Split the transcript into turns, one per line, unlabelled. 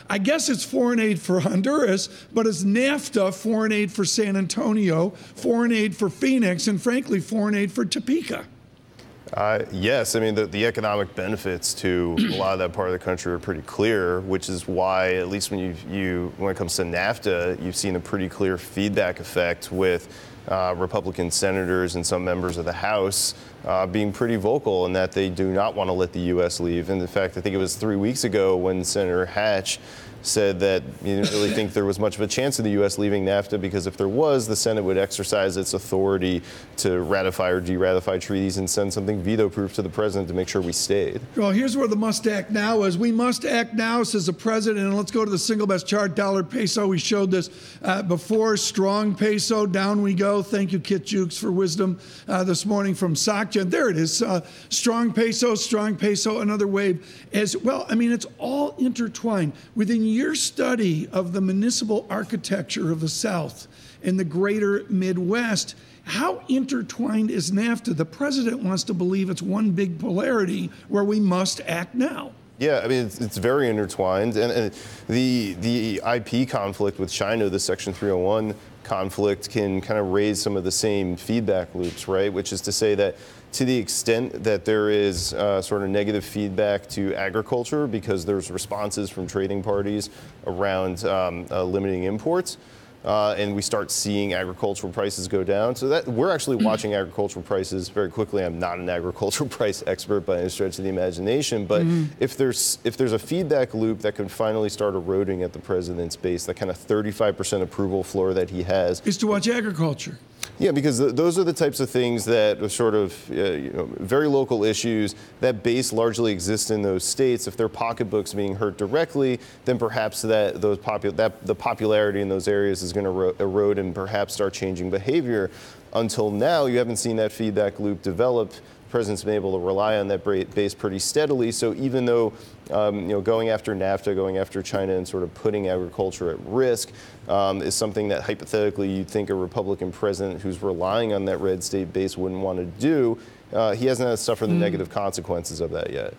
I guess it's foreign aid for Honduras, but it's Nafta, foreign aid for San Antonio, foreign aid for Phoenix, and frankly, foreign aid for Topeka.
Yes, I mean, the economic benefits to a lot of that part of the country are pretty clear, which is why, at least when when it comes to NAFTA, you've seen a pretty clear feedback effect with Republican senators and some members of the House being pretty vocal in that they do not want to let the U.S. leave. And in fact, I think it was 3 weeks ago when Senator Hatch said that he didn't really think there was much of a chance of the U.S. leaving NAFTA because if there was, the Senate would exercise its authority to ratify or de-ratify treaties and send something veto-proof to the president to make sure we stayed.
Well, here's where the must act now is. We must act now, says the president. And let's go to the single best chart, dollar peso. We showed this before. Strong peso, down we go. Thank you, Kit Jukes, for wisdom this morning from Sakja. There it is. Strong peso, another wave. As well, I mean, it's all intertwined. Within your study of the municipal architecture of the South and the greater Midwest, how intertwined is NAFTA? The president wants to believe it's one big polarity where we must act now.
Yeah, I mean, it's very intertwined. And the IP conflict with China, the Section 301 conflict, can kind of raise some of the same feedback loops, right? Which is to say that to the extent that there is sort of negative feedback to agriculture because there's responses from trading parties around limiting imports, and we start seeing agricultural prices go down. So that we're actually watching agricultural prices very quickly. I'm not an agricultural price expert by any stretch of the imagination, but if there's a feedback loop that can finally start eroding at the president's base, that kind of 35% approval floor that he has,
is to watch agriculture.
Yeah, because those are the types of things that are sort of very local issues that base largely exist in those states. If their pocketbooks being hurt directly, then perhaps the popularity in those areas is going to erode and perhaps start changing behavior. Until now, you haven't seen that feedback loop develop. The president's been able to rely on that base pretty steadily. So even though going after NAFTA, going after China, and sort of putting agriculture at risk is something that hypothetically you'd think a Republican president who's relying on that red state base wouldn't want to do, he hasn't had to suffer the negative consequences of that yet.